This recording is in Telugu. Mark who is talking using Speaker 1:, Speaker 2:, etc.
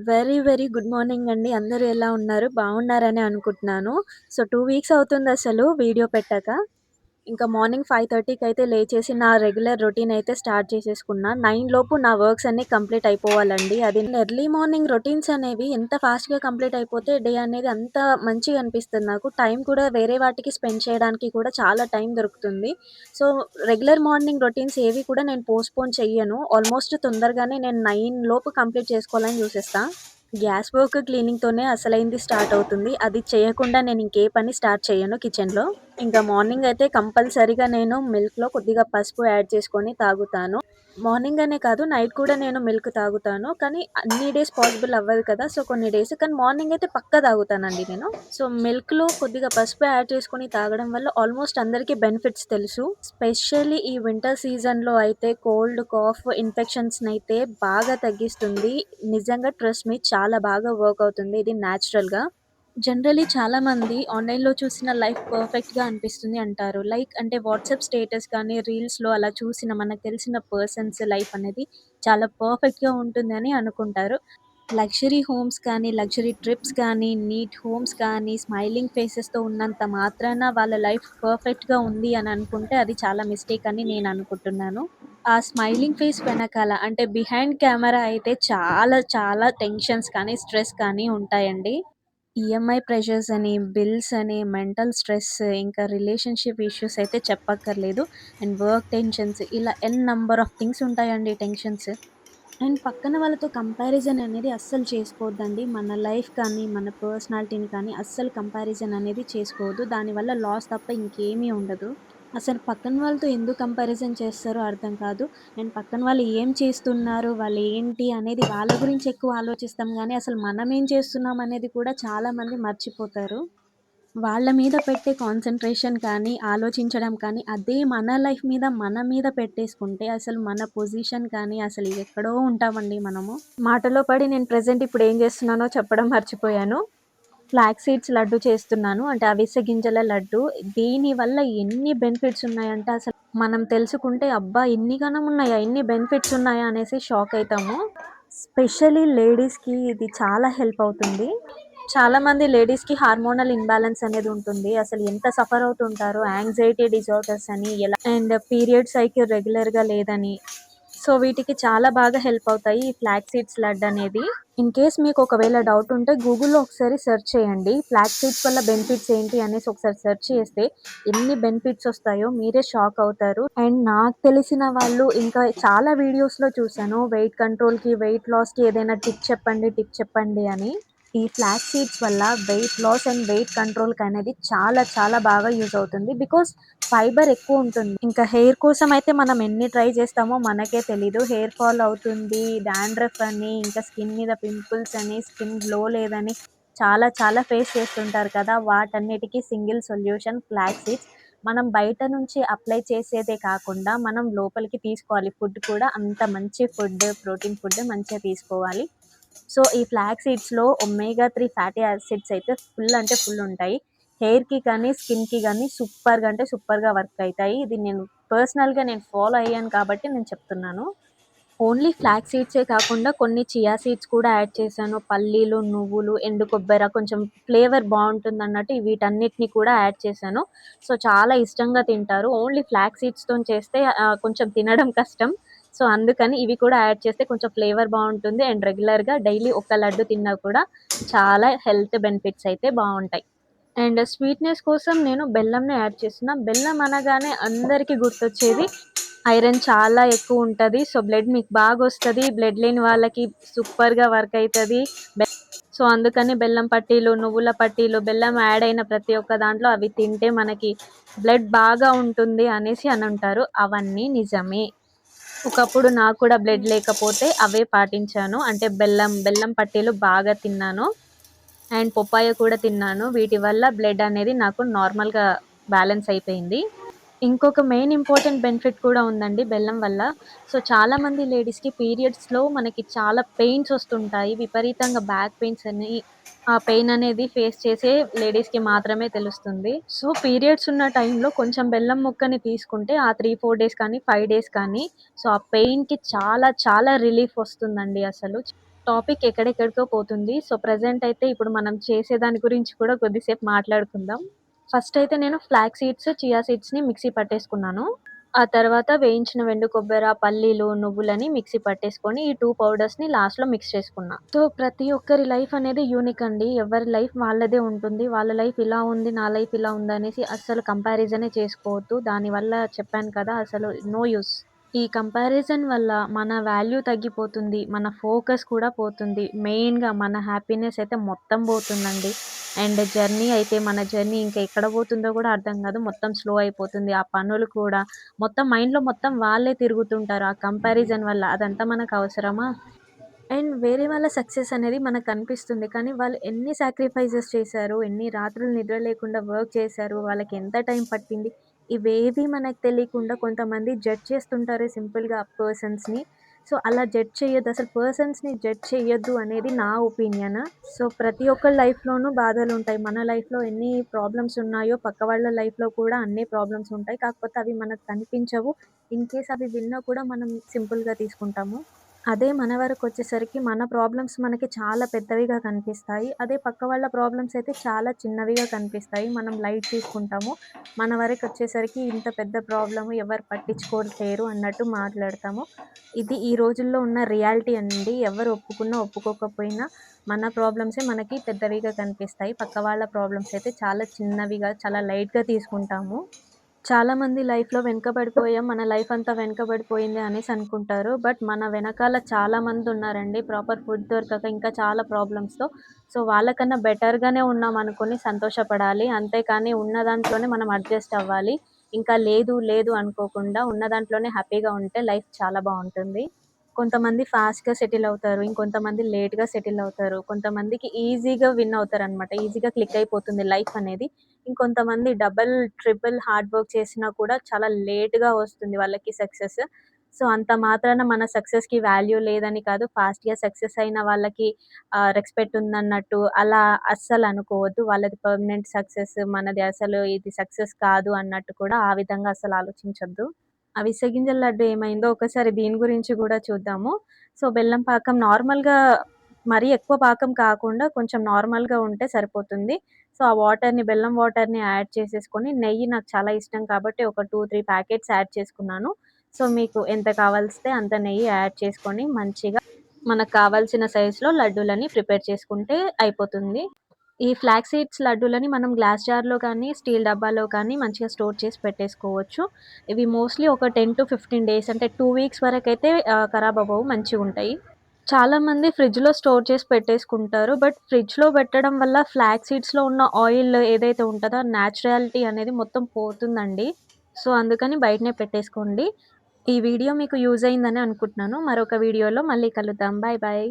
Speaker 1: వెరీ గుడ్ మార్నింగ్ అండి. అందరూ ఎలా ఉన్నారు? బాగున్నారని అనుకుంటున్నాను. సో, 2 వీక్స్ అవుతుందసలు వీడియో పెట్టక. ఇంకా మార్నింగ్ 5:30కి అయితే లేచేసి నా రెగ్యులర్ రొటీన్ అయితే స్టార్ట్ చేసేసుకున్నా. 9 లోపు నా వర్క్స్ అన్నీ కంప్లీట్ అయిపోవాలండి. అది ఎర్లీ మార్నింగ్ రొటీన్స్ అనేవి ఎంత ఫాస్ట్‌గా కంప్లీట్ అయిపోతే డే అనేది అంత మంచిగా అనిపిస్తుంది నాకు. టైం కూడా వేరే వాటికి స్పెండ్ చేయడానికి కూడా చాలా టైం దొరుకుతుంది. సో, రెగ్యులర్ మార్నింగ్ రొటీన్స్ ఏవి కూడా నేను పోస్ట్‌పోన్ చెయ్యను. ఆల్మోస్ట్ తొందరగానే నేను 9 లోపు కంప్లీట్ చేసుకోవాలని చూసేస్తా. గ్యాస్ వర్క్ క్లీనింగ్‌తోనే అసలైంది స్టార్ట్ అవుతుంది. అది చేయకుండా నేను ఇంకే పని స్టార్ట్ చేయను కిచెన్‌లో. ఇంకా మార్నింగ్ అయితే కంపల్సరీగా నేను మిల్క్‌లో కొద్దిగా పసుపు యాడ్ చేసుకొని తాగుతాను. మార్నింగ్ అనే కాదు నైట్ కూడా నేను మిల్క్ తాగుతాను. కానీ అన్ని డేస్ పాసిబుల్ అవ్వదు కదా! సో, కొన్ని డేస్ కానీ మార్నింగ్ అయితే పక్కా తాగుతానండి నేను. సో, మిల్క్‌లో కొద్దిగా పసుపు యాడ్ చేసుకొని తాగడం వల్ల ఆల్మోస్ట్ అందరికీ బెనిఫిట్స్ తెలుసు. స్పెషల్లీ ఈ వింటర్ సీజన్‌లో అయితే కోల్డ్, కాఫ్ ఇన్ఫెక్షన్స్‌నైతే బాగా తగ్గిస్తుంది. నిజంగా ట్రస్ట్ మీ చాలా బాగా వర్క్ అవుతుంది ఇది నేచురల్‌గా. జనరల్లీ చాలామంది ఆన్‌లైన్‌లో చూసిన లైఫ్ పర్ఫెక్ట్‌గా అనిపిస్తుంది అంటారు. లైక్ అంటే వాట్సాప్ స్టేటస్ కానీ, రీల్స్‌లో అలా చూసిన మనకు తెలిసిన పర్సన్స్ లైఫ్ అనేది చాలా పర్ఫెక్ట్‌గా ఉంటుందని అనుకుంటారు. లగ్జరీ హోమ్స్ కానీ, లగ్జరీ ట్రిప్స్ కానీ, నీట్ హోమ్స్ కానీ, స్మైలింగ్ ఫేసెస్‌తో ఉన్నంత మాత్రాన వాళ్ళ లైఫ్ పర్ఫెక్ట్‌గా ఉంది అని అనుకుంటే అది చాలా మిస్టేక్ అని నేను అనుకుంటున్నాను. ఆ స్మైలింగ్ ఫేస్ వెనకాల అంటే బిహైండ్ కెమెరా అయితే చాలా టెన్షన్స్ కానీ, స్ట్రెస్ కానీ ఉంటాయండి. ఈఎంఐ ప్రెషర్స్ అని, బిల్స్ అని, మెంటల్ స్ట్రెస్, ఇంకా రిలేషన్‌షిప్ ఇష్యూస్ అయితే చెప్పక్కర్లేదు. అండ్ వర్క్ టెన్షన్స్ ఇలా నంబర్ ఆఫ్ థింగ్స్ ఉంటాయండి టెన్షన్స్. అండ్ పక్కన వాళ్ళతో కంపారిజన్ అనేది అస్సలు చేసుకోవద్దండి. మన లైఫ్ కానీ, మన పర్సనాలిటీని కానీ అస్సలు కంపారిజన్ అనేది చేసుకోవద్దు. దానివల్ల లాస్ తప్ప ఇంకేమీ ఉండదు. అసలు పక్కన వాళ్ళతో ఎందుకు కంపారిజన్ చేస్తారో అర్థం కాదు. అండ్ పక్కన వాళ్ళు ఏం చేస్తున్నారు, వాళ్ళు ఏంటి అనేది వాళ్ళ గురించి ఎక్కువ ఆలోచిస్తాం గానీ, అసలు మనం ఏం చేస్తున్నాం అనేది కూడా చాలామంది మర్చిపోతారు. వాళ్ళ మీద పెట్టే కాన్సంట్రేషన్ కానీ, ఆలోచించడం కానీ, అదే మన లైఫ్ మీద, మన మీద పెట్టేసుకుంటే అసలు మన పొజిషన్ కానీ, అసలు ఎక్కడో ఉంటామండి మనము. మాటలో పడి నేను ప్రెజెంట్ ఇప్పుడు ఏం చేస్తున్నానో చెప్పడం మర్చిపోయాను. ఫ్లాక్స్ సీడ్స్ లడ్డు చేస్తున్నాను. అంటే అవిసె గింజల లడ్డు. దీనివల్ల ఎన్ని బెనిఫిట్స్ ఉన్నాయంటే అసలు మనం తెలుసుకుంటే అబ్బా! ఇన్ని గనం ఉన్నాయా? ఇన్ని బెనిఫిట్స్ ఉన్నాయా? అనేసి షాక్ అయితాము. స్పెషల్లీ లేడీస్‌కి ఇది చాలా హెల్ప్ అవుతుంది. చాలామంది లేడీస్‌కి హార్మోనల్ ఇంబాలెన్స్ అనేది ఉంటుంది. అసలు ఎంత సఫర్ అవుతుంటారో యాంగ్జైటీ డిజార్డర్స్ అని అండ్ పీరియడ్ సైకిల్ రెగ్యులర్‌గా లేదని. సో, వీటికి చాలా బాగా హెల్ప్ అవుతాయి ఈ ఫ్లాక్స్ సీడ్స్ లడ్డు అనేది. ఇన్ కేస్ మీకు ఒకవేళ డౌట్ ఉంటే గూగుల్‌లో ఒకసారి సెర్చ్ చేయండి. ఫ్లాక్స్ సీడ్స్ వల్ల బెనిఫిట్స్ ఏంటి అనేసి ఒకసారి సెర్చ్ చేస్తే ఎన్ని బెనిఫిట్స్ వస్తాయో మీరే షాక్ అవుతారు. అండ్ నాకు తెలిసిన వాళ్ళు ఇంకా చాలా వీడియోస్‌లో చూసాను. వెయిట్ కంట్రోల్‌కి, వెయిట్ లాస్‌కి ఏదైనా టిప్ చెప్పండి అని. ఈ ఫ్లాక్స్ సీడ్స్ వల్ల వెయిట్ లాస్ అండ్ వెయిట్ కంట్రోల్‌కనేది చాలా బాగా యూజ్ అవుతుంది. బికాజ్ ఫైబర్ ఎక్కువుంటుంది. ఇంకా హెయిర్ కోసం అయితే మనం ఎన్ని ట్రై చేస్తామో మనకే తెలీదు. హెయిర్ ఫాల్ అవుతుంది, డాండ్రఫ్ అని, ఇంకా స్కిన్ మీద పింపుల్స్ అని, స్కిన్ గ్లో లేదని చాలా ఫేస్ చేస్తుంటారు కదా! వాటన్నిటికి సింగిల్ సొల్యూషన్ ఫ్లాక్స్ సీడ్స్. మనం బయట నుంచి అప్లై చేసేదే కాకుండా మనం లోపలికి తీసుకోవాలి. ఫుడ్ కూడా అంత మంచి ఫుడ్, ప్రోటీన్ ఫుడ్ మంచిగా తీసుకోవాలి. సో, ఈ ఫ్లాక్స్ సీడ్స్‌లో ఒమేగా 3 ఫ్యాటీ యాసిడ్స్ అయితే ఫుల్ అంటే ఫుల్ ఉంటాయి. హెయిర్‌కి కానీ, స్కిన్‌కి గానీ సూపర్‌గా అంటే సూపర్‌గా వర్క్ అయితాయి. ఇది నేను పర్సనల్‌గా నేను ఫాలో అయ్యాను కాబట్టి నేను చెప్తున్నాను. ఓన్లీ ఫ్లాక్స్ సీడ్సే కాకుండా కొన్ని చియా సీడ్స్ కూడా యాడ్ చేశాను. పల్లీలు, నువ్వులు, ఎండు కొబ్బెర కొంచెం ఫ్లేవర్ బావుంటుందన్నట్టు వీటన్నిటిని కూడా యాడ్ చేశాను. సో, చాలా ఇష్టంగా తింటారు. ఓన్లీ ఫ్లాక్స్ సీడ్స్‌తోని చేస్తే కొంచెం తినడం కష్టం. సో, అందుకని ఇవి కూడా యాడ్ చేస్తే కొంచెం ఫ్లేవర్ బావుంటుంది. అండ్ రెగ్యులర్‌గా డైలీ ఒక లడ్డు తిన్నా కూడా చాలా హెల్త్ బెనిఫిట్స్ అయితే బావుంటాయి. అండ్ స్వీట్‌నెస్ కోసం నేను బెల్లంని యాడ్ చేస్తున్నా. బెల్లం అనగానే అందరికి గుర్తొచ్చేది ఐరన్ చాలా ఎక్కువుంటది. సో, బ్లడ్ మీకు బాగొస్తది. బ్లడ్ లేని వాళ్ళకి సూపర్‌గా వర్క్ అయితది. బె సో, అందుకని బెల్లం పట్టీలు, నువ్వుల పట్టీలు, బెల్లం యాడ్ అయిన ప్రతి ఒక్క దాంట్లో అవి తింటే మనకి బ్లడ్ బాగా ఉంటుంది అనేసి అనుంటారు. అవన్నీ నిజమే. ఒకప్పుడు నాకు కూడా బ్లడ్ లేకపోతే అవే పాటించాను. అంటే బెల్లం పట్టీలు బాగా తిన్నాను. అండ్ పపాయ కూడా తిన్నాను. వీటి వల్ల బ్లడ్ అనేది నాకు నార్మల్‌గా బ్యాలెన్స్ అయిపోయింది. ఇంకొక మెయిన్ ఇంపార్టెంట్ బెనిఫిట్ కూడా ఉందండి బెల్లం వల్ల. సో, చాలామంది లేడీస్‌కి పీరియడ్స్‌లో మనకి చాలా పెయిన్స్ ఒస్తుంటాయి. విపరీతంగా బ్యాక్ పెయిన్స్ అని, ఆ పెయిన్ అనేది ఫేస్ చేసే లేడీస్‌కి మాత్రమే తెలుస్తుంది. సో, పీరియడ్స్ ఉన్న టైంలో కొంచెం బెల్లం ముక్కని తీసుకుంటే ఆ 3, 4 డేస్ కానీ, 5 డేస్ కానీ సో, ఆ పెయిన్‌కి చాలా రిలీఫ్ ఒస్తుందండి అసలు. టాపిక్ ఎక్కడెక్కడికో పోతుంది. సో, ప్రెజెంట్ అయితే ఇప్పుడు మనం చేసే దాని గురించి కూడా కొద్దిసేపు మాట్లాడుకుందాం. ఫస్ట్ అయితే నేను ఫ్లాక్స్ సీడ్స్, చియా సీడ్స్‌ని మిక్సీ పట్టేసుకున్నాను. ఆ తర్వాత వేయించిన వెండు కొబ్బెర, పల్లీలు, నువ్వులని మిక్సీ పట్టేసుకొని, ఈ 2 పౌడర్స్‌ని లాస్ట్‌లో మిక్స్ చేసుకున్నా. సో, ప్రతి ఒక్కరి లైఫ్ అనేది యూనిక్ అండి. ఎవరి లైఫ్ వాళ్ళదే ఉంటుంది. వాళ్ళ లైఫ్ ఇలా ఉంది, నా లైఫ్ ఇలా ఉందనేసి అస్సలు కంపారిజనే చేసుకోవద్దు. దానివల్ల చెప్పాను కదా! అసలు నో యూజ్. ఈ కంపారిజన్ వల్ల మన వాల్యూ తగ్గిపోతుంది. మన ఫోకస్ కూడా పోతుంది. మెయిన్‌గా మన హ్యాపీనెస్ అయితే మొత్తం పోతుందండి. అండ్ జర్నీ అయితే మన జర్నీ ఇంకా ఎక్కడ పోతుందో కూడా అర్థం కాదు. మొత్తం స్లో అయిపోతుంది. ఆ పనులు కూడా మొత్తం మైండ్‌లో మొత్తం వాళ్ళే తిరుగుతుంటారు. ఆ కంపారిజన్ వల్ల. అదంతా మనకు అవసరమా? అండ్ వేరే వాళ్ళ సక్సెస్ అనేది మనకు కనిపిస్తుంది. కానీ వాళ్ళు ఎన్ని సాక్రిఫైజెస్ చేశారు, ఎన్ని రాత్రులు నిద్ర లేకుండా వర్క్ చేశారు, వాళ్ళకి ఎంత టైం పట్టింది, ఇవేవి మనకు తెలియకుండా కొంతమంది జడ్జ్ చేస్తుంటారు సింపుల్‌గా పర్సన్స్‌ని. సో, అలా జడ్జ్ చేయొద్దు. అసలు పర్సన్స్‌ని జడ్జ్ చేయొద్దు అనేది నా ఒపీనియన్. సో, ప్రతి ఒక్కళ్ళ లైఫ్‌లోనూ బాధలుంటాయి. మన లైఫ్‌లో ఎన్ని ప్రాబ్లమ్స్ ఉన్నాయో పక్క వాళ్ళ లైఫ్‌లో కూడా అన్నే ప్రాబ్లమ్స్ ఉంటాయి. కాకపోతే అవి మనకు కనిపించవు. ఇన్ కేస్ అవి విన్నా కూడా మనం సింపుల్‌గా తీసుకుంటాము. అదే మన వరకొచ్చేసరికి మన ప్రాబ్లమ్స్ మనకి చాలా పెద్దవిగా కనిపిస్తాయి. అదే పక్క వాళ్ళ ప్రాబ్లమ్స్ అయితే చాలా చిన్నవిగా కనిపిస్తాయి. మనం లైట్ తీసుకుంటాము. మన వరకొచ్చేసరికి ఇంత పెద్ద ప్రాబ్లమ్ ఎవరు పట్టించుకోవట్లేరు అన్నట్టు మాట్లాడతాము. ఇది ఈ రోజుల్లో ఉన్న రియాలిటీ అండి. ఎవరు ఒప్పుకున్నా, ఒప్పుకోకపోయినా మన ప్రాబ్లమ్సే మనకి పెద్దవిగా కనిపిస్తాయి. పక్క వాళ్ళ ప్రాబ్లమ్స్ అయితే చాలా చిన్నవిగా, చాలా లైట్‌గా తీసుకుంటాము. చాలామంది లైఫ్‌లో వెనకబడిపోయాం. మన లైఫ్ అంతా వెనకబడిపోయింది అనేసి అనుకుంటారు. బట్ మన వెనకాల చాలామందున్నారండి. ప్రాపర్ ఫుడ్ దొరకక ఇంకా చాలా ప్రాబ్లమ్స్‌తో. సో, వాళ్ళకన్నా బెటర్‌గానే ఉన్నామనుకోని సంతోషపడాలి. అంతేకానీ ఉన్న దాంట్లోనే మనం అడ్జస్ట్ అవ్వాలి. ఇంకా లేదు, లేదు అనుకోకుండా ఉన్న దాంట్లోనే హ్యాపీగా ఉంటే లైఫ్ చాలా బావుంటుంది. కొంతమంది ఫాస్ట్‌గా సెటిల్ అవుతారు. ఇంకొంతమంది లేట్‌గా సెటిల్ అవుతారు. కొంతమందికి ఈజీగా విన్ అవుతారనమాట. ఈజీగా క్లిక్ అయిపోతుంది లైఫ్ అనేది. ఇంకొంతమంది డబుల్, ట్రిపుల్ హార్డ్ వర్క్ చేసినా కూడా చాలా లేట్‌గా వస్తుంది వాళ్ళకి సక్సెస్. సో, అంత మాత్రాన మన సక్సెస్‌కి వాల్యూ లేదని కాదు. ఫాస్ట్‌గా సక్సెస్ అయిన వాళ్ళకి రెస్పెక్ట్ ఉందన్నట్టు అలా అస్సలు అనుకోవద్దు. వాళ్ళది పర్మనెంట్ సక్సెస్. మనది అసలు ఇది సక్సెస్ కాదు అన్నట్టు కూడా ఆ విధంగా అస్సలు ఆలోచించొద్దు. అవిసె గింజల లడ్డు ఏమైందో ఒకసారి దీని గురించి గూడా చూద్దాము. సో, బెల్లం పాకం నార్మల్‌గా మరీ ఎక్కువ పాకం కాకుండా కొంచెం నార్మల్‌గా ఉంటే సరిపోతుంది. సో, ఆ వాటర్‌ని బెల్లం వాటర్‌ని యాడ్ చేసేసుకొని నెయ్యి నాకు చాలా ఇష్టం కాబట్టి ఒక 2, 3 ప్యాకెట్స్ యాడ్ చేసుకున్నాను. సో, మీకు ఎంత కావాల్సితే అంత నెయ్యి యాడ్ చేసుకొని మంచిగా మనకు కావాల్సిన సైజులో లడ్డూలని ప్రిపేర్ చేసుకుంటే అయిపోతుంది. ఈ ఫ్లాక్స్ సీడ్స్ లడ్డూలని మనం గ్లాస్ జార్‌లో కానీ, స్టీల్ డబ్బాలో కానీ మంచిగా స్టోర్ చేసి పెట్టేసుకోవచ్చు. ఇవి మోస్ట్‌లీ ఒక 10-15 డేస్ అంటే 2 వీక్స్ వరకైతే ఖరాబ్ అవ్వవు మంచిగుంటాయి. చాలామంది ఫ్రిడ్జ్‌లో స్టోర్ చేసి పెట్టేసుకుంటారు. బట్ ఫ్రిడ్జ్‌లో పెట్టడం వల్ల ఫ్లాక్స్ సీడ్స్‌లో ఉన్న ఆయిల్ ఏదైతే ఉంటదో నేచురాలిటీ అనేది మొత్తం పోతుందండి. సో, అందుకని బయటనే పెట్టేసుకోండి. ఈ వీడియో మీకు యూజ్ అయిందని అనుకుంటున్నాను. మరొక వీడియోలో మళ్ళీ కలుద్దాం. Bye bye.